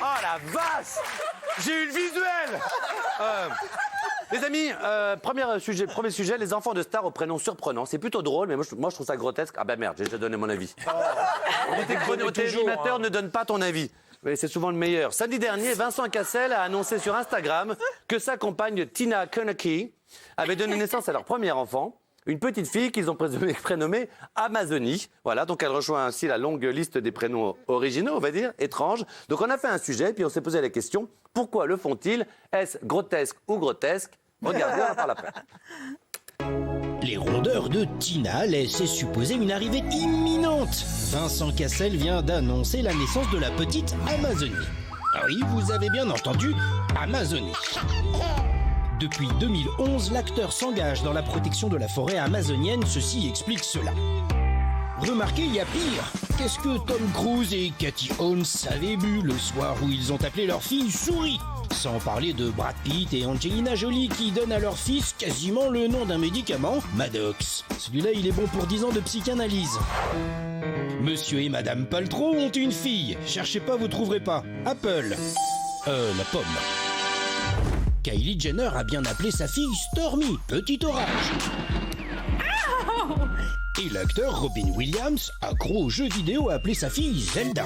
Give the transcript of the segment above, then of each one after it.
Oh la vache! J'ai eu le visuel! Les amis, premier sujet, les enfants de stars au prénom surprenant. C'est plutôt drôle, mais moi je trouve ça grotesque. Ah ben merde, j'ai déjà donné mon avis. Tes animateurs ne donnent pas ton avis. Mais c'est souvent le meilleur. Samedi dernier, Vincent Cassel a annoncé sur Instagram que sa compagne Tina Koenneke avait donné naissance à leur premier enfant. Une petite fille qu'ils ont prénommée Amazonie. Voilà, donc elle rejoint ainsi la longue liste des prénoms originaux, on va dire, étranges. Donc on a fait un sujet, puis on s'est posé la question, pourquoi le font-ils? Est-ce grotesque ou grotesque? Regardez, on en parle après. Les rondeurs de Tina laissaient supposer une arrivée imminente. Vincent Cassel vient d'annoncer la naissance de la petite Amazonie. Ah oui, vous avez bien entendu, Amazonie. Depuis 2011, l'acteur s'engage dans la protection de la forêt amazonienne. Ceci explique cela. Remarquez, il y a pire. Qu'est-ce que Tom Cruise et Cathy Holmes avaient bu le soir où ils ont appelé leur fille Souris? Sans parler de Brad Pitt et Angelina Jolie qui donnent à leur fils quasiment le nom d'un médicament, Maddox. Celui-là, il est bon pour 10 ans de psychanalyse. Monsieur et Madame Paltrow ont une fille. Cherchez pas, vous trouverez pas. Apple. La pomme. Kylie Jenner a bien appelé sa fille Stormy, petit orage. Et l'acteur Robin Williams, accro aux jeux vidéo, a appelé sa fille Zelda.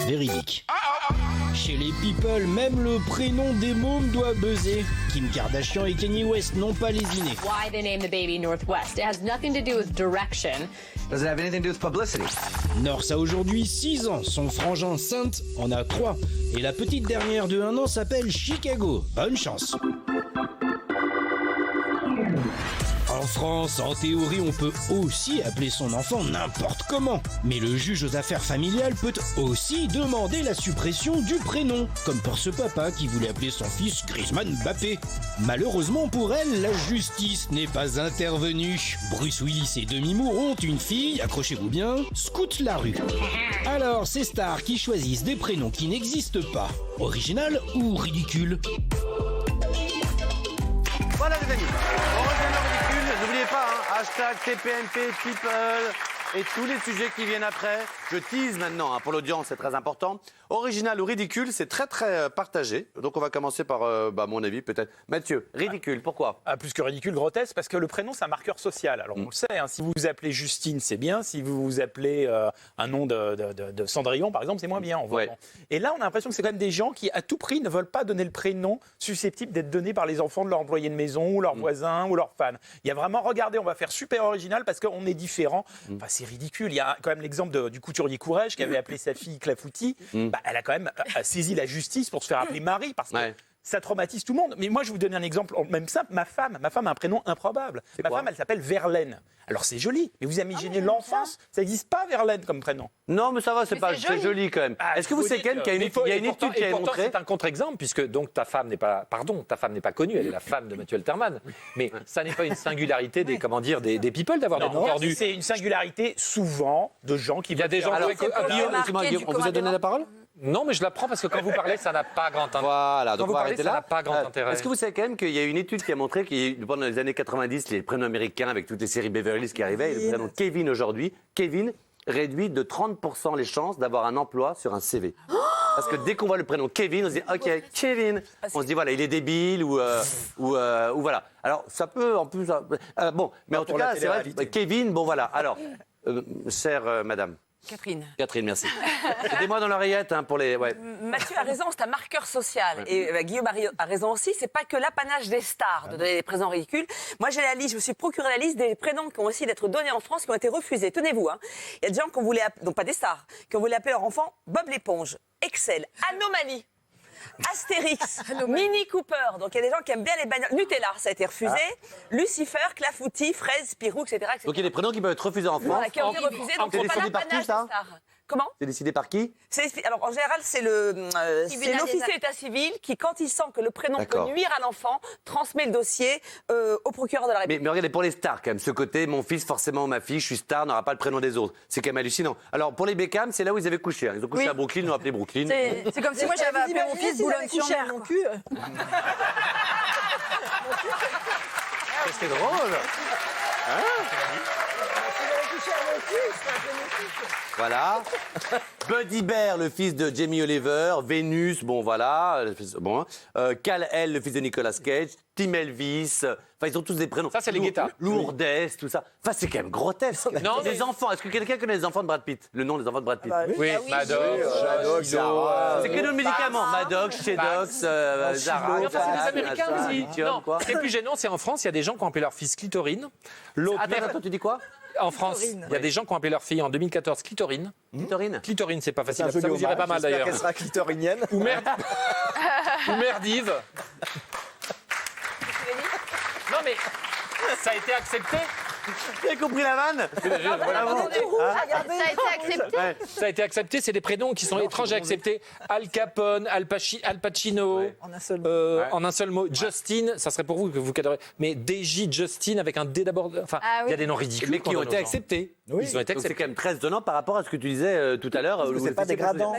Véridique. Chez les people, même le prénom des mômes doit buzzer. Kim Kardashian et Kanye West n'ont pas lésiné. Why they named the baby Northwest? It has nothing to do with direction. Does it have anything to do with publicity? North a aujourd'hui 6 ans, son frangin Saint en a 3. Et la petite dernière de 1 an s'appelle Chicago. Bonne chance. En France, en théorie, on peut aussi appeler son enfant n'importe comment. Mais le juge aux affaires familiales peut aussi demander la suppression du prénom, comme pour ce papa qui voulait appeler son fils Griezmann Mbappé. Malheureusement pour elle, la justice n'est pas intervenue. Bruce Willis et Demi Moore ont une fille, accrochez-vous bien, Scout Larue. Alors, ces stars qui choisissent des prénoms qui n'existent pas, original ou ridicule? Voilà les amis, on revient au ridicule. N'oubliez pas, hein, hashtag TPMP, People et tous les sujets qui viennent après. Je tease maintenant, hein, pour l'audience, c'est très important. Original ou ridicule, c'est très très partagé. Donc on va commencer par, mon avis peut-être. Mathieu, ridicule, pourquoi? Plus que ridicule, grotesque, parce que le prénom, c'est un marqueur social. Alors on le sait, hein, si vous vous appelez Justine, c'est bien. Si vous vous appelez un nom de Cendrillon, par exemple, c'est moins bien. Ouais. Et là, on a l'impression que c'est quand même des gens qui, à tout prix, ne veulent pas donner le prénom susceptible d'être donné par les enfants de leur employé de maison, ou leurs voisins, ou leurs fans. Il y a vraiment, regardez, on va faire super original parce qu'on est différent. Enfin, c'est ridicule. Il y a quand même l'exemple du couturier Courrèges qui avait appelé sa fille Clafoutis. Elle a quand même saisi la justice pour se faire appeler Marie parce que ça traumatise tout le monde. Mais moi, je vais vous donner un exemple même simple. Ma femme a un prénom improbable. Ma femme, elle s'appelle Verlaine. Alors, c'est joli, mais vous imaginez l'enfance, ça n'existe pas Verlaine comme prénom. Non, mais ça va, c'est joli quand même. Est-ce que vous savez qu'il y a une étude qui a montré... C'est un contre-exemple, puisque donc ta femme n'est pas connue, elle est la femme de Mathieu Alterman. Mais ça n'est pas une singularité des people d'avoir des noms tordus. C'est une singularité souvent de gens qui... Il y a des gens... Guillaume, on vous a donné la parole? Non, mais je la prends parce que quand vous parlez, ça n'a pas grand intérêt. Voilà, donc on va arrêter là. Ça n'a pas grand intérêt. Est-ce que vous savez quand même qu'il y a une étude qui a montré que pendant les années 90, les prénoms américains avec toutes les séries Beverly Hills qui arrivaient, et le prénom Kevin aujourd'hui, Kevin réduit de 30% les chances d'avoir un emploi sur un CV. Parce que dès qu'on voit le prénom Kevin, on se dit OK, Kevin. On se dit voilà, il est débile ou voilà. Alors ça peut en plus mais en tout cas, c'est vrai, Kevin, bon voilà. Alors, chère madame. Catherine, merci. Aidez-moi dans l'oreillette pour les... Ouais. Mathieu a raison, c'est un marqueur social. Et Guillaume a raison aussi, c'est pas que l'apanage des stars de donner des prénoms ridicules. Moi, j'ai la liste, je me suis procuré la liste des prénoms qui ont aussi d'être donnés en France, qui ont été refusés. Tenez-vous, hein. Il y a des gens qu'on voulait appeler, donc pas des stars, qui ont voulu appeler leur enfant Bob l'éponge, Excel, Anomalie, Astérix, Mini Cooper. Donc il y a des gens qui aiment bien les bagnoles. Nutella, ça a été refusé. Lucifer, Clafoutis, Fraise, Spirou, etc., etc. Donc il y a des prénoms qui peuvent être refusés en France. Voilà, qui ont été refusés, donc c'est pas l'apanage des stars. Comment? C'est décidé par qui? Alors, en général, c'est l'officier d'état civil qui, quand il sent que le prénom peut nuire à l'enfant, transmet le dossier au procureur de la République. Mais regardez, pour les stars, quand même, ce côté, mon fils, forcément, ma fille, je suis star, n'aura pas le prénom des autres. C'est quand même hallucinant. Alors, pour les Beckham, c'est là où ils avaient couché. Ils ont couché à Brooklyn, ils l'ont appelé Brooklyn. C'est comme si moi, j'avais appelé mon fils Boulogne-sur-Mer. Mon cul. C'est drôle. Voilà. Buddy Bear, le fils de Jamie Oliver. Vénus, bon voilà. Bon. Kal-El, le fils de Nicolas Cage. Tim Elvis. Enfin, ils ont tous des prénoms. Ça, c'est les Guetta. Lourdes, tout ça. Enfin, c'est quand même grotesque. Non, Les mais- enfants. Est-ce que quelqu'un connaît les enfants de Brad Pitt? Le nom des enfants de Brad Pitt? Oui, Maddox, C'est que nos médicaments. Maddox, Shedox, Zara. Mais enfin, c'est des Américains Zara, aussi. Lithium, Non, quoi. ce qui est plus gênant, c'est en France, il y a des gens qui ont appelé leur fils Clitorine. L'autre, Attends, tu dis quoi? en France, il y a des gens qui ont appelé leur fille en 2014 Clitorine. Clitorine. Clitorine, c'est pas C'est facile. un Ça joli vous irait hommage. pas mal J'espère d'ailleurs. qu'elle sera clitorinienne. Ou Merdive. Non mais ça a été accepté. Tu as compris la vanne? Bravo. Ça a été accepté. Ouais. Ça a été accepté, c'est des prénoms qui sont étranges à accepter. Al Capone, Al Pacino, En un seul en un seul mot. Justin, ça serait pour vous que vous cadrez. Mais DJ Justin avec un D d'abord. Enfin, Ah il y a oui. des noms ridicules. Mais qui qu'on ont donne été aux gens. acceptés. Oui. Ils ont été Donc c'est acceptés. quand même très étonnant par rapport à ce que tu disais tout à l'heure. Parce que c'est pas dégradant.